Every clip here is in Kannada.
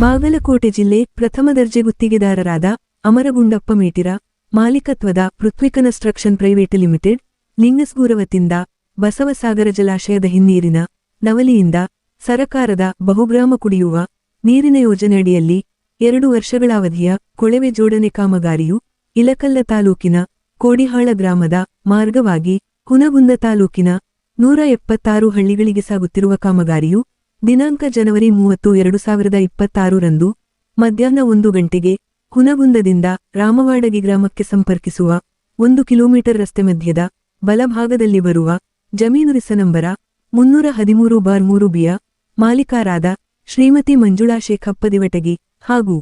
ಬಾಗಲಕೋಟೆ ಜಿಲ್ಲೆ ಪ್ರಥಮ ದರ್ಜೆ ಗುತ್ತಿಗೆದಾರರಾದ ಅಮರಗುಂಡಪ್ಪ ಮೇಟಿರ ಮಾಲೀಕತ್ವದ ಪೃಥ್ವಿ ಕನ್ಸ್ಟ್ರಕ್ಷನ್ ಪ್ರೈವೇಟ್ ಲಿಮಿಟೆಡ್ ಲಿಂಗಸ್ಗೂರವತಿಂದ ಬಸವಸಾಗರ ಜಲಾಶಯದ ಹಿನ್ನೀರಿನ ನವಲಿಯಿಂದ ಸರಕಾರದ ಬಹುಗ್ರಾಮ ಕುಡಿಯುವ ನೀರಿನ ಯೋಜನೆಯಡಿಯಲ್ಲಿ 2 ವರ್ಷಗಳ ಅವಧಿಯ ಕೊಳವೆ ಜೋಡಣೆ ಕಾಮಗಾರಿಯು ಇಲಕಲ್ಲ ತಾಲೂಕಿನ ಕೋಡಿಹಾಳ ಗ್ರಾಮದ ಮಾರ್ಗವಾಗಿ ಹುನಗುಂದ ತಾಲೂಕಿನ 176 ಹಳ್ಳಿಗಳಿಗೆ ಸಾಗುತ್ತಿರುವ ಕಾಮಗಾರಿಯು ದಿನಾಂಕ ಜನವರಿ 30, 2026 ರಂದು ಮಧ್ಯಾಹ್ನ 1 ಗಂಟೆಗೆ ಹುನಗುಂದದಿಂದ ರಾಮವಾಡಗಿ ಗ್ರಾಮಕ್ಕೆ ಸಂಪರ್ಕಿಸುವ 1 ಕಿಲೋಮೀಟರ್ ರಸ್ತೆ ಮಧ್ಯದ ಬಲಭಾಗದಲ್ಲಿ ಬರುವ ಜಮೀನು ನಂಬರ 313/3 ಬಿಯ ಮಾಲೀಕರಾದ ಶ್ರೀಮತಿ ಮಂಜುಳಾ ಶೇಖಪ್ಪ ದಿವಟಗಿ ಹಾಗೂ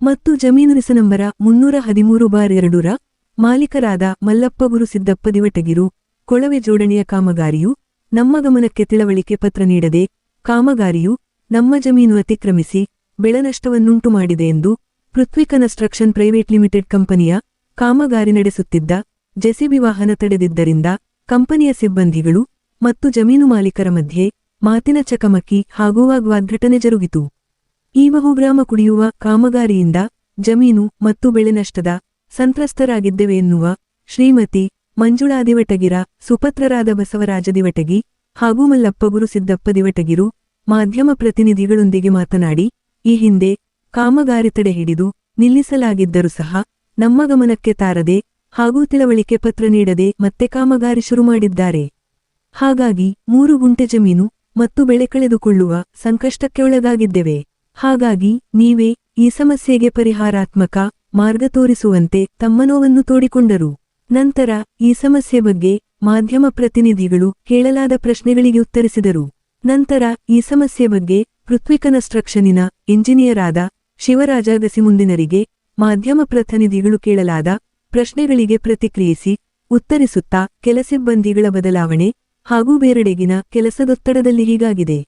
ಮತ್ತು ಜಮೀನು ನಂಬರ 313/2 ರ ಮಾಲೀಕರಾದ ಮಲ್ಲಪ್ಪ ಗುರುಸಿದ್ದಪ್ಪ ದಿವಟಗಿರು ಕೊಳವೆ ಜೋಡಣೆಯ ಕಾಮಗಾರಿಯು ನಮ್ಮ ಗಮನಕ್ಕೆ ತಿಳುವಳಿಕೆ ಪತ್ರ ನೀಡದೆ ಕಾಮಗಾರಿಯು ನಮ್ಮ ಜಮೀನು ಅತಿಕ್ರಮಿಸಿ ಬೆಳೆನಷ್ಟವನ್ನುಂಟು ಮಾಡಿದೆ ಎಂದು ಪೃಥ್ವಿ ಕನ್ಸ್ಟ್ರಕ್ಷನ್ ಪ್ರೈವೇಟ್ ಲಿಮಿಟೆಡ್ ಕಂಪನಿಯ ಕಾಮಗಾರಿ ನಡೆಸುತ್ತಿದ್ದ ಜೆಸಿಬಿ ವಾಹನ ತಡೆದಿದ್ದರಿಂದ ಕಂಪನಿಯ ಸಿಬ್ಬಂದಿಗಳು ಮತ್ತು ಜಮೀನು ಮಾಲೀಕರ ಮಧ್ಯೆ ಮಾತಿನ ಚಕಮಕಿ ಹಾಗೂ ವಾಗ್ವಾದ್ಘಟನೆ ಜರುಗಿತು. ಈ ಬಹುಗ್ರಾಮ ಕುಡಿಯುವ ಕಾಮಗಾರಿಯಿಂದ ಜಮೀನು ಮತ್ತು ಬೆಳೆ ನಷ್ಟದ ಸಂತ್ರಸ್ತರಾಗಿದ್ದೆವೆ ಎನ್ನುವ ಶ್ರೀಮತಿ ಮಂಜುಳಾ ದಿವಟಗಿರ ಸುಪುತ್ರರಾದ ಬಸವರಾಜ ದಿವಟಗಿ ಹಾಗೂ ಮಲ್ಲಪ್ಪ ಗುರುಸಿದ್ದಪ್ಪ ದಿವಟಗಿರು ಮಾಧ್ಯಮ ಪ್ರತಿನಿಧಿಗಳೊಂದಿಗೆ ಮಾತನಾಡಿ, ಈ ಹಿಂದೆ ಕಾಮಗಾರಿ ತಡೆ ಹಿಡಿದು ನಿಲ್ಲಿಸಲಾಗಿದ್ದರೂ ಸಹ ನಮ್ಮ ಗಮನಕ್ಕೆ ತಾರದೆ ಹಾಗೂ ತಿಳುವಳಿಕೆ ಪತ್ರ ನೀಡದೆ ಮತ್ತೆ ಕಾಮಗಾರಿ ಶುರು ಮಾಡಿದ್ದಾರೆ. ಹಾಗಾಗಿ 3 ಗುಂಟೆ ಜಮೀನು ಮತ್ತು ಬೆಳೆ ಕಳೆದುಕೊಳ್ಳುವ ಸಂಕಷ್ಟಕ್ಕೆ ಒಳಗಾಗಿದ್ದೆವೆ. ಹಾಗಾಗಿ ನೀವೇ ಈ ಸಮಸ್ಯೆಗೆ ಪರಿಹಾರಾತ್ಮಕ ಮಾರ್ಗ ತೋರಿಸುವಂತೆ ತಮ್ಮ ನೋವನ್ನು ತೋಡಿಕೊಂಡರು. ನಂತರ ಈ ಸಮಸ್ಯೆ ಬಗ್ಗೆ ಮಾಧ್ಯಮ ಪ್ರತಿನಿಧಿಗಳು ಕೇಳಲಾದ ಪ್ರಶ್ನೆಗಳಿಗೆ ಉತ್ತರಿಸಿದರು. ನಂತರ ಈ ಸಮಸ್ಯೆ ಬಗ್ಗೆ ಪೃಥ್ವಿ ಕನ್ಸ್ಟ್ರಕ್ಷನಿನ ಇಂಜಿನಿಯರ್ ಆದ ಶಿವರಾಜ ಗಸಿಮುಂದಿನರಿಗೆ ಮಾಧ್ಯಮ ಪ್ರತಿನಿಧಿಗಳು ಕೇಳಲಾದ ಪ್ರಶ್ನೆಗಳಿಗೆ ಪ್ರತಿಕ್ರಿಯಿಸಿ ಉತ್ತರಿಸುತ್ತಾ ಕೆಲ ಸಿಬ್ಬಂದಿಗಳ ಬದಲಾವಣೆ ಹಾಗೂ ಬೇರೆಡೆಗಿನ ಕೆಲಸದೊತ್ತಡದಲ್ಲಿ ಹೀಗಾಗಿದೆ.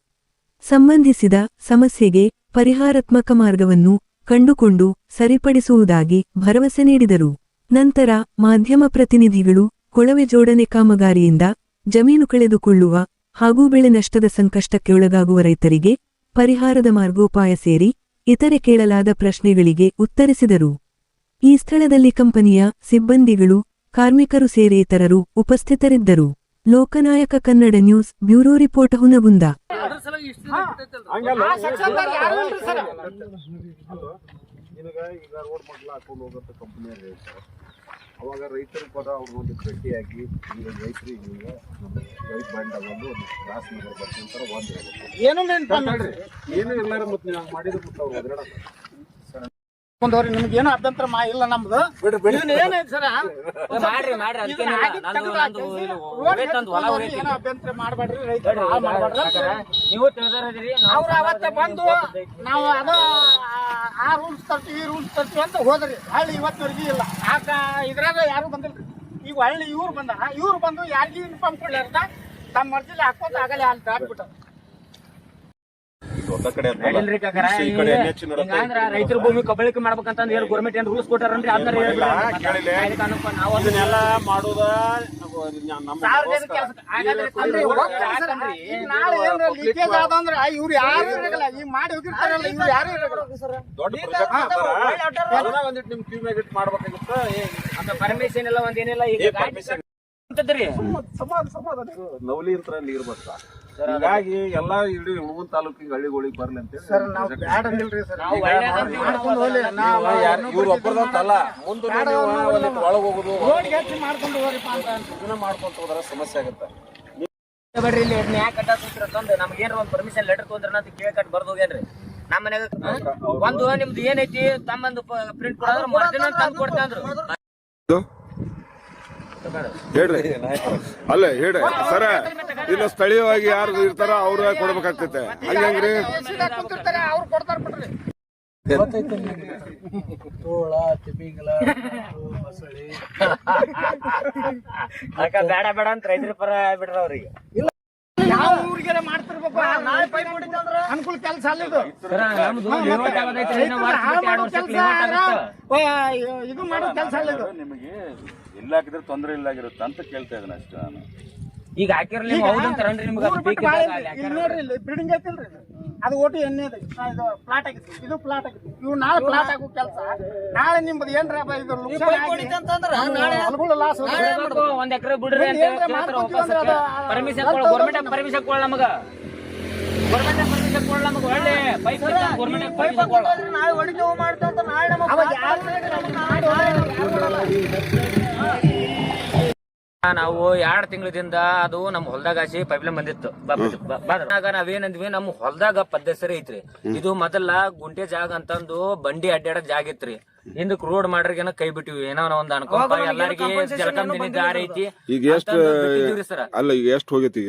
ಸಂಬಂಧಿಸಿದ ಸಮಸ್ಯೆಗೆ ಪರಿಹಾರಾತ್ಮಕ ಮಾರ್ಗವನ್ನು ಕಂಡುಕೊಂಡು ಸರಿಪಡಿಸುವುದಾಗಿ ಭರವಸೆ ನೀಡಿದರು. ನಂತರ ಮಾಧ್ಯಮ ಪ್ರತಿನಿಧಿಗಳು ಕೊಳವೆ ಜೋಡಣೆ ಕಾಮಗಾರಿಯಿಂದ ಜಮೀನು ಕಳೆದುಕೊಳ್ಳುವ ಹಾಗೂ ಬೆಳೆ ನಷ್ಟದ ಸಂಕಷ್ಟಕ್ಕೆ ಒಳಗಾಗುವ ರೈತರಿಗೆ ಪರಿಹಾರದ ಮಾರ್ಗೋಪಾಯ ಸೇರಿ ಇತರೆ ಕೇಳಲಾದ ಪ್ರಶ್ನೆಗಳಿಗೆ ಉತ್ತರಿಸಿದರು. ಈ ಸ್ಥಳದಲ್ಲಿ ಕಂಪನಿಯ ಸಿಬ್ಬಂದಿಗಳು, ಕಾರ್ಮಿಕರು ಸೇರಿ ಇತರರು ಉಪಸ್ಥಿತರಿದ್ದರು. Lokanayaka Kannada News bureau report Hungund. ಅವಾಗ ರೈತರು ಪರ ಅವ್ರು ಒಂದು ಭೇಟಿಯಾಗಿ ಈಗ ರೈತರಿಗೆ ರೈತ ಬಾಂಡ್ ಒಂದು ಕ್ರಾಸ್ ನಂಬರ್ ಬರ್ತಿಂತಾರೆ ಏನು ಎಲ್ಲಾರು ಮತ್ತೆ ನಾವು ಮಾಡಿದ್ರು ಮತ್ತೆ ಅವ್ರು ಅದರೊಳಗೆ ನಿಮ್ಗೇನು ಅಭ್ಯಂತರ ಇಲ್ಲ ನಮ್ದು ಏನೈತಿ ಸರ್ ಅಭ್ಯಂತರ ಮಾಡ್ಬೇಡ್ರಿ ರೈತರು ಅವ್ರು ಅವತ್ತ ಬಂದು ನಾವು ಅದು ಆ ರೂಲ್ಸ್ ತರ್ತೀವಿ ಈ ರೂಲ್ಸ್ ತರ್ತೀವಿ ಅಂತ ಹೋದ್ರಿ. ಹಳ್ಳಿ ಇವತ್ತಿನವರೆಗೂ ಇಲ್ಲ. ಆಗ ಇದ್ರಾಗ ಯಾರು ಬಂದಿಲ್ರಿ. ಈಗ ಹಳ್ಳಿ ಇವ್ರು ಬಂದು ಯಾರಿಗೂ ಇನ್ಫಾರ್ಮ್ ಕೊಡ್ಲಾರ್ದ ತಮ್ಮ ಮರ್ಜಿಲಿ ಹಾಕೋತ ಆಗಲೇ ಅಲ್ಲಿ ದಾಟ್ಬಿಟ್ಟ. ರೈತರ ಭೂಮಿ ಕಬಳಿಕೆ ಮಾಡ್ಬೇಕಂತಂದ್ರೆ ಗೌರ್ಮೆಂಟ್ ಏನ್ ರೂಲ್ಸ್ ಕೊಟ್ಟಾರನ್ರಿ ಅದನ್ನೆಲ್ಲ ಮಾಡೋದ ಲೀಕೇಜ್ ಆದಂದ್ರ ಇವ್ರು ಯಾರು ಇರಲ್ಲ. ಈಗ ಮಾಡಿ ಹೋಗಿರ್ತಾರಲ್ಲ ಇವ್ರು ಯಾರು ಇರಲ್ಲ. ದೊಡ್ಡ ಒಂದಿಟ್ಟು ನಿಮ್ ಕ್ಯೂ ಮ್ಯಾಗ ಇಟ್ಟು ಮಾಡ್ಬೇಕಾಗಿತ್ತ ಅಂತ ಪರ್ಮಿಷನ್ ಎಲ್ಲ ಒಂದೇನಿಲ್ಲ. ಈಗ ನವಲಿ ಅಂತ ನೀರ್ ಬರ್ತ ಹೀಗಾಗಿ ಎಲ್ಲಾ ಇಡೀ ಹುಣಗುಂದ ತಾಲೂಕಿಗೆ ಹಳ್ಳಿಗಳಿಗೆ ಬರ್ಲಿ ಅಂತ ಇವ್ರು ಒಬ್ಬರದಂತಲ್ಲ ಮುಂದೆ ಒಳಗ್ ಹೋಗುದು ಮಾಡ್ಕೊಂತ ಹೋದ್ರ ಸಮಸ್ಯೆ ಆಗತ್ತ. ಬೇಡ್ರಿ ಇಲ್ಲಿ ಯಾಕೆ ಕಟ್ಟಾಕಂದ್ರೆ ನಮ್ಗೆ ಏನಾರ ಒಂದು ಪರ್ಮಿಷನ್ ಲೆಟರ್ ತೊಂದ್ರೆ ಅಂತ ಕೇಳಿ ಕಟ್ ಬರ್ದು ಹೋಗ್ಯಾನ್ರಿ. ನಮ್ಮ ಮನ್ಯಾಗ ಒಂದು ನಿಮ್ದು ಏನೈತಿ ತಮ್ಮಂದು ಪ್ರಿಂಟ್ ಕೊಡೋದ್ರ ಮರ್ದಿನ ತಂದು ಕೊಡ್ತೇಂದ್ರು. ಹೇಳ್ರಿ ಅಲ್ಲ ಹೇಳ್ರಿ ಸರ, ಇನ್ನು ಸ್ಥಳೀಯವಾಗಿ ಯಾರು ಇರ್ತಾರ ಅವ್ರ ಕೊಡ್ಬೇಕಾಗ್ತೈತೆ. ಹಂಗಂಗ್ರಿ ಅವ್ರು ಕೊಡ್ತಾರ ಬಿಡ್ರಿ. ತೋಳ ತಿಮಿಂಗಲ ಮೊಸಳಿ ಬೇಡ ಬೇಡ ಅಂತ ರೈತರ ಪರ ಬಿಡ್ರ ಅವ್ರಿಗೆ ಯಾವ ಊರಿಗೆ ಮಾಡ್ತಿರ್ಬೇಕು. ಅನುಕೂಲ ಕೆಲಸ ಅಲ್ಲಿದು ಇದು ಮಾಡೋ ಕೆಲಸ ಅಲ್ಲಿದು. ನಿಮಗೆ ಎಲ್ಲ ಹಾಕಿದ್ರೆ ತೊಂದರೆ ಇಲ್ಲಾಗಿರುತ್ತೆ ಅಂತ ಕೇಳ್ತಾ ಇದ್ದೇನೆ ಅಷ್ಟೇ ನಾನು. ಈಗ ಹಾಕಿರ್ಲಿ ಹೌದಂತಾರನ್ರಿ ನಿಮ್ಗೆ ನೋಡ್ರಿ ಇಲ್ಲಿ ಬಿಲ್ಡಿಂಗ್ ಐತಿಲ್ರಿ ಅದು ಒಟ್ಟು ಎಣ್ಣೆದು ಇದು ಪ್ಲಾಟ್ ಆಗಿತ್ತು, ಇದು ಪ್ಲಾಟ್ ಆಗಿತ್ತು. ಇವು ನಾಳೆ ಪ್ಲಾಟ್ ಆಗೋ ಕೆಲಸ, ನಾಳೆ ನಿಮ್ದು ಏನ್ರ ಇದು ಹೊಲಗಳು ಲಾಸ್ ಒಂದ್ ಎಕರೆ ಬಿಡ್ರಿ ಅಂತ ಪರ್ಮಿಷನ್ ಗೌರ್ಮೆಂಟ್ ಪರ್ಮಿಷನ್ ಕೊಡ ನಮಗ, ಗೌರ್ಮೆಂಟ್ ಪರ್ಮಿಷನ್ ಕೊಡ ನಮಗ. ಒಳ್ಳೆ ಪೈಪ್ ಗೌರ್ಮೆಂಟ್ ಪರ್ಮಿಷನ್ ಕೊಡ. ನಾಳೆ ಹೊಡಿತೇವೆ ಮಾಡ್ತೇವೆ ಅಂತ ನಾಳೆ ನಾವು 2 ತಿಂಗಳಿಂದ ಅದು ನಮ್ ಹೊಲದಾಗ ಹಾಸಿ ಪೈಪ್ಲೈನ್ ಬಂದಿತ್ತು. ನಾವೇನಂದ್ವಿ ನಮ್ ಹೊಲದಾಗ ಪದ್ಧತಿ ಐತ್ರಿ. ಇದು ಮೊದಲ ಗುಂಟೆ ಜಾಗ ಅಂತಂದು ಬಂಡಿ ಅಡ್ಡಾಡೋ ಜಾಗ ಇತ್ರಿ. ಹಿಂದಕ್ ರೋಡ್ ಮಾಡ್ರಿಗೇನ ಕೈ ಬಿಟ್ಟಿವಿ, ಏನೋ ಒಂದ್ ಅನ್ಕೊಂಡ ಎಲ್ಲಾರ್ಗಿ ಜಲಕಂದಿನಿ ದಾರಿ ಐತಿ. ಈಗ ಎಷ್ಟು ಅಲ್ಲ ಈಗ ಎಷ್ಟು ಹೋಗೈತಿ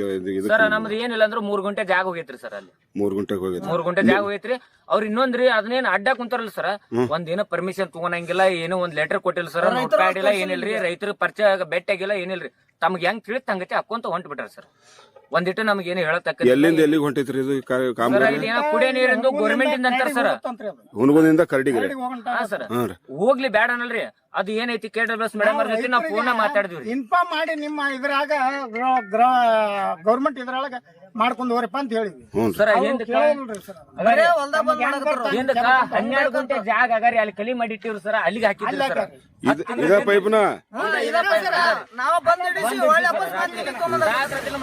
ಸರ್? ನಮ್ದು ಏನಿಲ್ಲ ಅಂದ್ರ 3 ಗುಂಟೆ ಜಾಗ ಹೋಗೈತ್ರಿ ಸರ್. ಅಲ್ಲಿ 3 ಗಂಟೆಗೆ ಹೋಗೈತಿ. 3 ಗುಂಟೆ ಜಾಗ ಹೋಗೈತ್ರಿ. ಅವ್ರ ಇನ್ನೊಂದ್ರಿ ಅದನ್ನೇನ್ ಅಡ್ಡ ಕುಂತಾರಲ್ಲ ಸರ್, ಒಂದಿನ ಪರ್ಮಿಷನ್ ತಗೊಳಂಗಿಲ್ಲ, ಏನೋ ಒಂದ್ ಲೆಟರ್ ಕೊಟ್ಟಿಲ್ಲ ಸರ್, ನೋಟ್ ಪ್ಯಾಡ್ ಇಲ್ಲ, ಏನಿಲ್ರಿ. ರೈತರ ಪರಿಚಯ ಬೆಟ್ಟಾಗಿಲ್ಲ, ಏನಿಲ್ರಿ. ತಮ್ಗೆ ಹೆಂಗ್ ತಿಳಿತ್ ಹಂಗತಿ ಹಾಕೊಂತ ಹೊಂಟ್ ಬಿಟ್ಟಾರ ಸರ್. ಒಂದಿಟ್ಟು ನಮ್ಗೆ ಏನು ಹೇಳತಕ್ಕ ಎಲ್ಲಿಂದ ಎಲ್ಲಿಗೆ ಹೊಂಟೈತ್ರಿ ಇದು ಕಾಮಗಾರಿ? ಕುಡಿಯೋ ನೀರಿಂದು ಗೌರ್ಮೆಂಟ್ ಇಂದ ಅಂತಾರ ಸರ್. ಹುನಗುಂದಿಂದ ಕರಡಿಗೆ ಸರ್ ಹೋಗ್ಲಿ ಬೇಡ ಅನ್ನಲ್ರಿ. ಅದು ಏನೈತಿ KWS ಮೇಡಮ್ ಅವ್ರ ಜೊತೆ ನಾವು ಫೋನ್ ಮಾತಾಡಿದ್ವಿ. ಇನ್ಫಾರ್ಮ್ ಮಾಡಿ ನಿಮ್ಮ ಇದ್ರಾಗ ಗೌರ್ಮೆಂಟ್ ಇದ್ರೊಳಗ ಮಾಡ್ಕೊಂಡ್ ಹೋಗ್ರಪ್ಪ ಅಂತ ಹೇಳಿದ್ವಿ ಸರ್. 12 ಗುಂಟೆ ಜಾಗ ಅಗಾರಿ ಅಲ್ಲಿ ಕಲಿ ಮಾಡಿಟ್ಟಿವ್ರಿ ಸರ್, ಅಲ್ಲಿಗೆ ಹಾಕಿದ್ರಿ ಸರ್. ಇದ ಪೈಪ್ನ ನಾವು ಬಂದ್ ಹಿಡಿಸಿ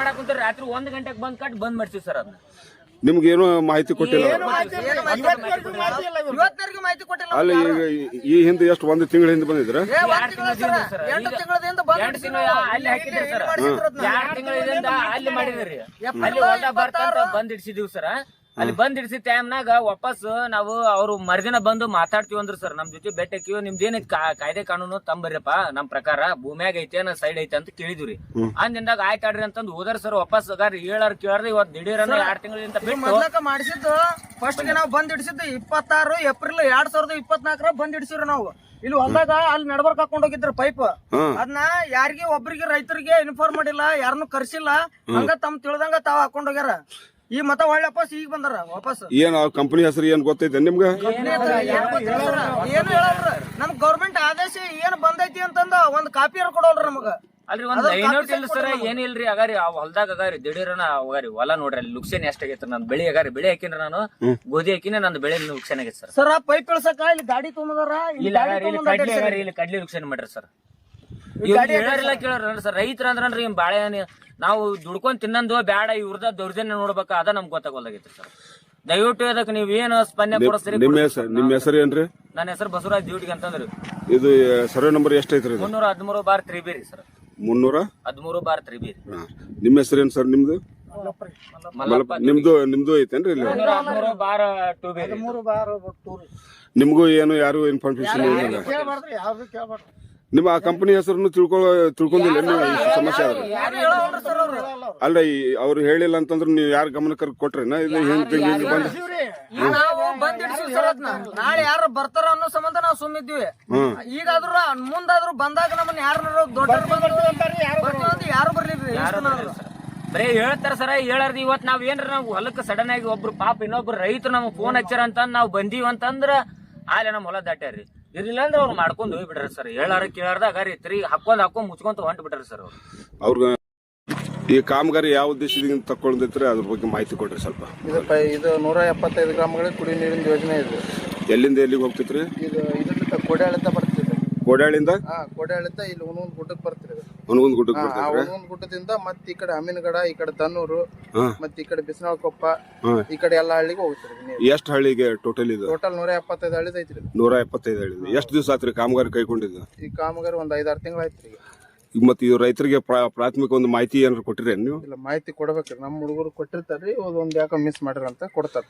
ಮಾಡಕ್ ಕುಂತ ರಾತ್ರಿ 1 ಗಂಟೆಗೆ ಬಂದ್ ಮಾಡ್ತೀವಿ ಸರ್. ಅದನ್ನ ನಿಮ್ಗೇನು ಮಾಹಿತಿ ಕೊಟ್ಟಿಲ್ಲ? ಅಲ್ಲ ಈಗ ಈ ಹಿಂದೆ ಎಷ್ಟು 1 ತಿಂಗಳ ಹಿಂದೆ ಬಂದಿದ್ರ? 2 ತಿಂಗಳ ಅಲ್ಲಿ ಹಾಕಿದ್ರಿ ಸರ್. 2 ತಿಂಗಳಿಂದ ಅಲ್ಲಿ ಮಾಡಿದ್ರಿ. ಅಲ್ಲಿ ಹೊಲ್ದಾಗ ಬರ್ತಾರ ಬಂದ್ ಹಿಡ್ಸಿದೀವಿ ಸರ್. ಅಲ್ಲಿ ಬಂದ್ ಹಿಡಿಸಿ ಟೈಮ್ನಾಗ ವಾಪಸ್ ನಾವು ಅವ್ರು ಮರ್ದಿನ ಬಂದು ಮಾತಾಡ್ತೀವಿ ಅಂದ್ರು ಸರ್. ನಮ್ ಜೊತೆ ಬೆಟ್ಟ ಹಾಕಿವಿ. ನಿಮ್ದೇನ ಕಾಯ್ದೆ ಕಾನೂನು ತಂಬರ್ಯಪ್ಪ, ನಮ್ ಪ್ರಕಾರ ಭೂಮಿಯಾಗ ಐತೆ ಸೈಡ್ ಐತೆ ಅಂತ ಕೇಳಿದ್ವಿ. ಅಂದಿಂದಾಗ ಆಯ್ತಾಡ್ರಿ ಅಂತಂದು ಹೋದ್ರ ಸರ್. ವಾಪಸ್ ಹೇಳಾರ ಕೇಳ್ರಿ ಇವತ್ತು ದಿಢೀರ್ 2 ತಿಂಗಳಿಂದ ಬಿಟ್ಟು ಮಾಡಿಸಿದ್ದು. ಫಸ್ಟ್ ಗೆ ನಾವು ಬಂದ್ ಹಿಡಿಸಿದ್ದು 26 ಏಪ್ರಿಲ್ 2024 ಬಂದ್ ಹಿಡಿಸಿವ್ರಿ ನಾವು. ಇಲ್ಲಿ ಹೊಲ್ದಾಗ ಅಲ್ಲಿ ನಡ್ಬರ್ಕ್ ಹಾಕೊಂಡ್ ಹೋಗಿದ್ರು ಪೈಪ್. ಅದನ್ನ ಯಾರಿಗೆ ಒಬ್ರಿಗೆ ರೈತರಿಗೆ ಇನ್ಫಾರ್ಮ್ ಮಾಡಿಲ್ಲ, ಯಾರನ್ನು ಕರ್ಸಿಲ್ಲ. ಹಂಗ ತಮ್ ತಿಳಿದಂಗ ತಾವ್ ಹಾಕೊಂಡ್ ಹೋಗ್ಯಾರ. ಈ ಮತ ಒಳ್ಳೆ ವಾಪಸ್ ಈಗ ಬಂದಾರ ವಾಪಸ್. ಏನ್ ಕಂಪನಿ ಹೆಸರು ಏನ್ ಗೊತ್ತೈತೆ ನಿಮ್ಗ? ಏನು ಹೇಳಲ್ರ. ನಮ್ ಗೌರ್ಮೆಂಟ್ ಆದೇಶ ಏನ್ ಬಂದೈತಿ ಅಂತಂದ ಒಂದ್ ಕಾಪಿ ಕೊಡೋಲ್ರ ನಮಗ. ಅಲ್ರಿ ಒಂದ್ ಐನೋಟ್ ಇಲ್ಲ ಸರ್, ಏನಿಲ್ರಿ. ಅಗಾರಿ ಆ ಹೊಲ್ದಾಗ ಅಗಾರಿ ದಿಢೀರನ ಅಗಾರಿ ಹೊಲ ನೋಡ್ರಿ ಅಲ್ಲಿ ಲುಕ್ಸಾನ್ ಎಷ್ಟಾಗೈತ್ರಿ. ನನ್ ಬೆಳಿ ಅಗಾರಿ ಬೆಳೆ ಹಾಕಿನ್ರಿ ನಾನು, ಗೋಧಿ ಹಾಕಿನ ನಂದು ಬೆಳೆ ಲುಕ್ಸಾನ್ ಆಗೈತೆ ಸರ್. ಸರ್ ಪೈಪ್ ಇಳ್ಸಕ ಇಲ್ಲಿ ಗಾಡಿ ತೊಗೊಂಡಾರ, ಇಲ್ಲಿ ಕಡ್ಲಿ ಲುಕ್ಸಾನ್ ಮಾಡ್ರಿ ಸರ್. ಹೇಳಾರಿಲ್ಲ ಕೇಳಾರ ಸರ್. ರೈತರ ಅಂದ್ರನ್ರಿ ಬಾಳೆ ನಾವು ದುಡ್ಕೊಂಡ್ ತಿನ್ನಂದು ಬ್ಯಾಡ, ಇವ್ರದ ದೌರ್ಜನ್ಯ ನೋಡ್ಬೇಕ, ಅದ ನಮ್ಗೆ ಗೊತ್ತಾಗೋದಾಗೈತ್ರಿ ಸರ್. ದಯವಿಟ್ಟು ಅದಕ್ಕೆ ನೀವ್ ಏನು ಸ್ಪಂದನೆ ಕೊಡಿಸ್ತೀರಿ? ನಿಮ್ಮ ಹೆಸರು ಏನ್ರಿ? ನನ್ನ ಹೆಸರು ಬಸವರಾಜ್ ಡ್ಯೂಟಿಗೆ ಅಂತಂದ್ರಿ. ಇದು ಸರ್ವೆ ನಂಬರ್ ಎಷ್ಟೈತ್ರಿ? 313/3B ರೀ ಸರ್. 313/3B. ನಿಮ್ಮ ಹೆಸರು ಏನ್ ಸರ್ ನಿಮ್ದು? ನಿಮ್ದು ಐತೇನ್ರಿ? 313/2B. ನಿಮ್ಗೂ ಏನು ಯಾರು ಇನ್ಫಾರ್ಮೇಶನ್ ಇಲ್ಲ? ನಿಮ್ಮ ಆ ಕಂಪನಿ ಹೆಸರನ್ನು ತಿಳ್ಕೊಂಡಿಲ್ಲ ನೀವು? ಸಮಸ್ಯೆ ಆದ್ರೆ ಅಲ್ಲ, ಅವ್ರು ಹೇಳಿಲ್ಲ ಅಂತಂದ್ರೆ ನೀವು ಯಾರು ಗಮನಕ್ಕೆ ಕೊಟ್ರೇನ? ಇದು ನಾಳೆ ಯಾರು ಬರ್ತಾರ ಅನ್ನೋ ಸಂಬಂಧ ನಾವು ಸುಮ್ಮಿದ್ವಿ. ಈಗಾದ್ರೂ ಮುಂದಾದ್ರೂ ಬಂದಾಗ ನಮ್ಮನ್ನ ಯಾರು ಯಾರು ಬರ್ಲಿದ್ರಿ. ಬರೀ ಹೇಳ್ತಾರ ಸರ. ಹೇಳಾರ್ದ ಇವತ್ ನಾವ್ ಏನ್ರ ನಾವು ಹೊಲಕ್ಕೆ ಸಡನ್ ಆಗಿ ಒಬ್ರು ಪಾಪ ಇನ್ನೊಬ್ರು ರೈತರು ನಮ್ಗೆ ಫೋನ್ ಹಚ್ಚಾರ ಅಂತ ನಾವ್ ಬಂದೀವಿ ಅಂತಂದ್ರ ಆಲೆ ನಮ್ ಹೊಲ ದಾಟ್ಯಾರ್ರಿ. ಇರ್ಲಿಲ್ಲ ಅಂದ್ರೆ ಅವ್ರು ಮಾಡ್ಕೊಂಡು ಹೋಗಿ ಬಿಡ್ರಿ ಸರ್. ಹೇಳಾರ ಕೇಳಾರ್ದಾಗ ರೀ ಹಾಕೊಂಡ್ ಮುಚ್ಕೊಂತ ಹೊಂಟ್ ಬಿಟ್ರಿ ಸರ್ ಅವ್ರು. ಈ ಕಾಮಗಾರಿ ಯಾವ ಉದ್ದೇಶದಿಂದ ತಕ್ಕೊಂಡಿದ್ರೆ ಅದ್ರ ಬಗ್ಗೆ ಮಾಹಿತಿ ಕೊಡ್ರಿ ಸ್ವಲ್ಪ. ಇದು 175 ಗ್ರಾಮಗಳಿಗೆ ಕುಡಿಯುವ ನೀರಿನ ಯೋಜನೆ ಇದೆ. ಎಲ್ಲಿಂದ ಎಲ್ಲಿಗೆ ಹೋಗ್ತೈತ್ರಿ? ಇದರಿಂದ ಕೋಡ್ಯಾಳಿಂದ ಬರ್ತಿದೆ. ಕೋಡ್ಯಾಳಿಂದ ಕೋಡ್ಯಾಳಿಂದ ಇಲ್ಲಿ ಹುನಗುಂದ ಗುಡ್ಡಕ್ಕೆ ಬರ್ತಿದೆ. ಹುನಗುಂದ ಗುಡ್ಡಕ್ಕೆ ಹುನಗುಂದ ಗುಡ್ಡದಿಂದ ಮತ್ತೆ ಈ ಕಡೆ ಅಮೀನಗಡ, ಈ ಕಡೆ ತನ್ನೂರು, ಮತ್ತೆ ಈ ಕಡೆ ಬಿಸನಾಳ ಕೊಪ್ಪ, ಈ ಕಡೆ ಎಲ್ಲಾ ಹಳ್ಳಿಗೆ ಹೋಗ್ತಿರಿ. ಎಷ್ಟು ಹಳ್ಳಿಗೆ ಟೋಟಲ್ ಇದು? ಟೋಟಲ್ 175 ಹಳ್ಳಿ ಐತ್ರಿ. 175 ಹಳ್ಳಿ. ಎಷ್ಟು ದಿವಸ ಆತ್ರಿ ಕಾಮಗಾರಿ ಕೈಗೊಂಡಿದ್ದು? ಈ ಕಾಮಗಾರಿ ಒಂದ್ 5-6 ತಿಂಗಳು ಆಯ್ತ್ರಿ. ಈಗ ಮತ್ತೆ ಇವ್ ರೈತರಿಗೆ ಪ್ರಾಥಮಿಕ ಒಂದು ಮಾಹಿತಿ ಏನಾರು ಕೊಟ್ಟಿರಿ ನೀವು? ಇಲ್ಲ, ಮಾಹಿತಿ ಕೊಡ್ಬೇಕ್ರಿ. ನಮ್ಮ ಹುಡುಗರು ಕೊಟ್ಟಿರ್ತಾರ್ರಿ, ಒಂದ್ ಯಾಕ ಮಿಸ್ ಮಾಡ್ರಿ ಅಂತ ಕೊಡ್ತಾರ.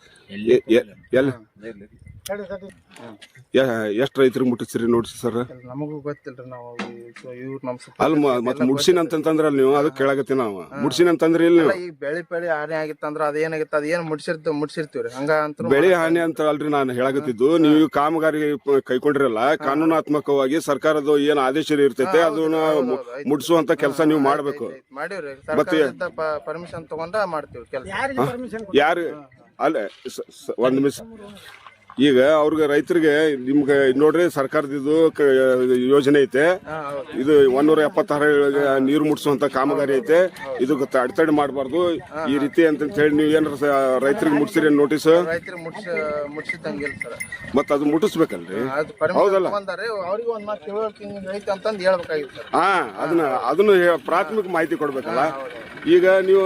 ಎಷ್ಟ್ ರೈತರಿಗೆ ಮುಟ್ಟಿಸ್ರಿ ನೋಡ್ಸಿ ಸರ್? ನಮಗೂ ಗೊತ್ತಿಲ್ರಿ. ನಾವು ಇವ್ರು ನಮ್ ಅಲ್ ಮತ್ ಮುಡ್ಸಿನ ಅಂತಂದ್ರ ನೀವು ಅದಕ್ಕೆ ಕೇಳಾಗತ್ತಿ ನಾವು. ಮುಡ್ಸಿನ ಅಂತಂದ್ರೆ ಇಲ್ಲಿ ಈ ಬೆಳಿ ಹಾನಿ ಆಗಿತ್ತಂದ್ರ ಅದೇನಾಗಿತ್ತ ಅದೇನ್ ಮುಡ್ಸಿರ್ತೀವ್ರಿ ಹಂಗ ಅಂತ. ಬೆಳೆ ಹಾನಿ ಅಂತ ಅಲ್ರಿ ನಾನು ಹೇಳಾಗತ್ತಿದ್ದು. ನೀವು ಕಾಮಗಾರಿ ಕೈಕೊಂಡಿರಲ್ಲ, ಕಾನೂನಾತ್ಮಕವಾಗಿ ಸರ್ಕಾರದ ಏನ್ ಆದೇಶ ಇರ್ತೈತೆ ಅದನ್ನ ಮುಡ್ಸುವಂತ ಕೆಲಸ ನೀವು ಮಾಡ್ಬೇಕು. ಮಾಡಿವ್ರಿ, ಪರ್ಮಿಷನ್ ತಗೊಂಡ ಮಾಡ್ತೀವಿ ಕೆಲಸ. ಯಾರು ಅಲ್ಲ ಒಂದ್ ನಿಮಿಷ. ಈಗ ಅವ್ರಿಗೆ ರೈತರಿಗೆ ನಿಮ್ಗೆ ನೋಡ್ರಿ ಸರ್ಕಾರದ ಇದು ಯೋಜನೆ ಐತೆ. ಇದು 176 ನೀರು ಮುಟ್ಸುವಂತ ಕಾಮಗಾರಿ ಐತೆ. ಇದು ಅಡೆತಡೆ ಮಾಡಬಾರ್ದು ಈ ರೀತಿ ಅಂತ ಹೇಳಿ ನೀವು ಏನಾರ ರೈತರಿಗೆ ಮುಟ್ಸಿರಿ ನೋಟಿಸ್? ರೈತರಿಗೆ ಮುಟ್ಸಿದಂಗಿಲ್ಲ ಸರ್. ಮತ್ತ ಅದು ಮುಟ್ಟಿಸ್ಬೇಕಲ್ರಿ? ಹೌದಲ್ಲ, ಅವ್ರಿಗೆ ಒಂದ್ ಮಾತು ತಿಳುವಳಿಕೆ ಐತೆ ಅಂತಂದು ಹೇಳ್ಬೇಕಾಗಿತ್ತು. ಅದನ್ನು ಪ್ರಾಥಮಿಕ ಮಾಹಿತಿ ಕೊಡ್ಬೇಕಲ್ಲ. ಈಗ ನೀವು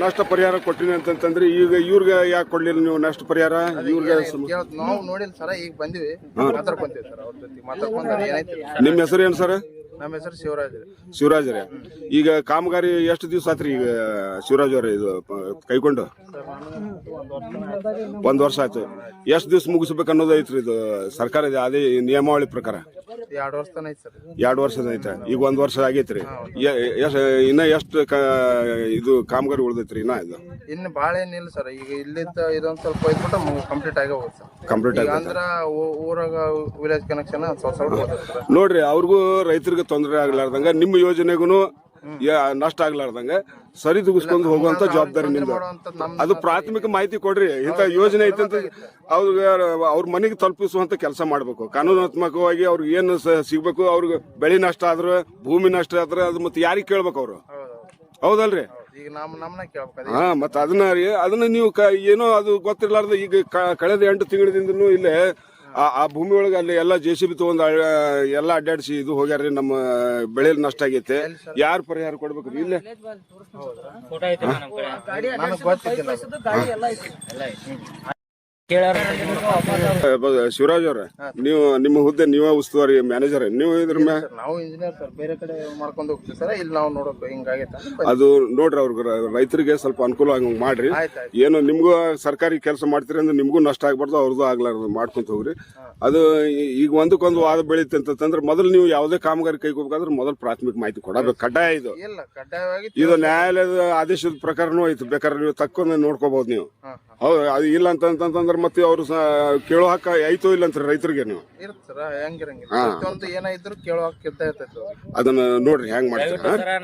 ನಷ್ಟ ಪರಿಹಾರ ಕೊಟ್ಟಿನಿ ಅಂತಂದ್ರೆ ಈಗ ಇವ್ರಿಗೆ ಯಾಕೆ ಕೊಡ್ಲಿಲ್ಲ ನೀವು ನಷ್ಟ ಪರಿಹಾರ? ಇವ್ರಿಗೆ ನಾವು ನೋಡಿಲ್ಲ ಸರ್, ಈಗ ಬಂದಿವಿ ಮಾತಾಡ್ಕೊಂತೀವಿ ಸರ್ ಅವ್ರ ಜೊತೆ ಮಾತಾಡ್ಕೊಂಡ್ರೆ ಏನಾಯ್ತು. ನಿಮ್ಮ ಹೆಸರು ಏನು ಸರ್? ನಮ್ಮ ಹೆಸರು ಶಿವರಾಜ್. ಶಿವರಾಜರೇ, ಈಗ ಕಾಮಗಾರಿ ಎಷ್ಟು ದಿವಸ ಆತ್ರಿ ಈಗ ಶಿವರಾಜ್ ಅವ್ರ ಇದು ಕೈಕೊಂಡು? 1 ವರ್ಷ ಆಯ್ತು. ಎಷ್ಟು ದಿವಸ ಮುಗಿಸ್ಬೇಕು ಅನ್ನೋದು ಐತ್ರಿ ಇದು ಸರ್ಕಾರದ ಅದೇ ನಿಯಮಾವಳಿ ಪ್ರಕಾರ? 2 ವರ್ಷ ತನ ಐತಿ ಸರ್. 2 ವರ್ಷದ ಐತೆ. ಈಗ 1 ವರ್ಷ ಆಗೈತ್ರಿ. ಇನ್ನ ಎಷ್ಟು ಇದು ಕಾಮಗಾರಿ ಉಳ್ದೈತ್ರಿ ಇನ್ನ? ಇದು ಇನ್ನು ಬಾಳ ಏನಿಲ್ಲ ಸರ್. ಈಗ ಇಲ್ಲಿಂದ ಇದೊಂದ್ ಸ್ವಲ್ಪ ಇದ್ಬಿಟ್ಟು ಕಂಪ್ಲೀಟ್ ಆಗೇ ಹೋಗುತ್ತೆ ಸರ್. ಕಂಪ್ಲೀಟ್ ಆಗ ಅಂದ್ರ ಊರಾಗ ವಿಲೇಜ್ ಕನೆಕ್ಷನ್ ಸ್ವಲ್ಪ ನೋಡ್ರಿ, ಅವ್ರಿಗೂ ರೈತರಿಗೆ ತೊಂದರೆ ಆಗ್ಲಾರ್ದಂಗ ನಿಮ್ಮ ಯೋಜನೆಗೂ ನಷ್ಟ ಆಗ್ಲಾರ್ದಂಗ ಸರಿದೂಗಿಸ್ಕೊಂಡು ಹೋಗುವಂತ ಜವಾಬ್ದಾರಿ ನಿಮ್ದು. ಅದು ಪ್ರಾಥಮಿಕ ಮಾಹಿತಿ ಕೊಡ್ರಿ. ಇಂತ ಯೋಜನೆ ಐತೆ ಅಂತ ಅವ್ರ ಮನೆಗೆ ತಲುಪಿಸುವಂತ ಕೆಲಸ ಮಾಡ್ಬೇಕು. ಕಾನೂನಾತ್ಮಕವಾಗಿ ಅವ್ರಿಗೆ ಏನು ಸಿಗ್ಬೇಕು, ಅವ್ರಿಗೆ ಬೆಳೆ ನಷ್ಟ ಆದ್ರ, ಭೂಮಿ ನಷ್ಟ ಆದ್ರ ಅದು ಮತ್ತೆ ಯಾರಿಗೆ ಕೇಳ್ಬೇಕು ಅವ್ರು? ಹೌದಲ್ರಿ? ಈಗ ನಮ್ಮನ್ನ ಕೇಳ್ಬೇಕು. ಹಾ, ಮತ್ತ ಅದನ್ನ ನೀವು ಏನೋ ಅದು ಗೊತ್ತಿರ್ಲಾರ್ದ ಈಗ ಕಳೆದ 8 ತಿಂಗಳಿಂದನೂ ಇಲ್ಲೇ ಆ ಭೂಮಿ ಒಳಗೆ ಅಲ್ಲಿ ಎಲ್ಲ JCB ತಗೊಂಡ್ ಎಲ್ಲ ಅಡ್ಡಾಡಿಸಿ ಇದು ಹೋಗ್ಯಾರ್ರಿ. ನಮ್ಮ ಬೆಳೆ ನಷ್ಟ ಆಗೈತೆ. ಯಾರು ಪರಿಹಾರ ಕೊಡ್ಬೇಕ್ರಿ? ಇಲ್ಲೇ ನನಗೆ ಗೊತ್ತಿದ್ದಿಲ್ಲ. ಶಿವರಾಜ್ ಅವ್ರ, ನೀವು ನಿಮ್ಮ ಹುದ್ದೆ ನೀವೇ ಉಸ್ತುವಾರಿ ಮ್ಯಾನೇಜರ್ ನೀವು ಇದ್ರ ನಾವು ಇಂಜಿನಿಯರ್ ಸರ್, ಬೇರೆ ಕಡೆ ಮಾಡ್ಕೊಂಡು ಹೋಗ್ತೀವಿ ಸರ್. ಇಲ್ಲಿ ನಾವು ನೋಡೋಕೆ ಹಿಂಗಾಗೈತೆ. ಅದು ನೋಡ್ರಿ, ಅವ್ರಿಗೆ ರೈತರಿಗೆ ಸ್ವಲ್ಪ ಅನುಕೂಲ ಹಂಗ ಮಾಡ್ರಿ. ಏನು ನಿಮ್ಗೂ ಸರ್ಕಾರಿ ಕೆಲಸ ಮಾಡ್ತೀರಿ ಅಂದ್ರೆ ನಿಮ್ಗೂ ನಷ್ಟ ಆಗ್ಬಾರ್ದು, ಅವ್ರದ್ದು ಆಗ್ಲಾರ್ದು ಮಾಡ್ಕೊಂತ ಹೋಗ್ರಿ. ಅದು ಈಗ ಒಂದಕ್ಕೊಂದು ವಾದ ಬೆಳೀತಿ ಅಂತಂದ್ರೆ ಮೊದಲು ನೀವು ಯಾವುದೇ ಕಾಮಗಾರಿ ಕೈಗೋಬೇಕಾದ್ರೆ ಮೊದಲು ಪ್ರಾಥಮಿಕ ಮಾಹಿತಿ ಕೊಡಬೇಕು, ಕಡ್ಡಾಯ. ಇದು ನ್ಯಾಯಾಲಯದ ಆದೇಶದ ಪ್ರಕಾರನೂ ಐತಿ. ಬೇಕಾದ್ರೆ ನೀವು ತಕ್ಕೊಂಡು ನೋಡ್ಕೋಬಹುದು ನೀವು. ಹೌದು, ಅದು ಇಲ್ಲ ಅಂತಂದ್ರೆ ಮತ್ತೆ ಅವ್ರು ಕೇಳೋ ಹಕ್ಕ ಐತೋ ಇಲ್ಲ ಅಂತ ರೈತರಿಗೆ ನೀವು ಏನಾಯ್ತು ಕೇಳೋ ಹಕ್ಕಿದ್ದ ಇರ್ತೈತಿ. ಅದನ್ನ ನೋಡ್ರಿ ಹೆಂಗ್ ಮಾಡ್ತೀರಾ.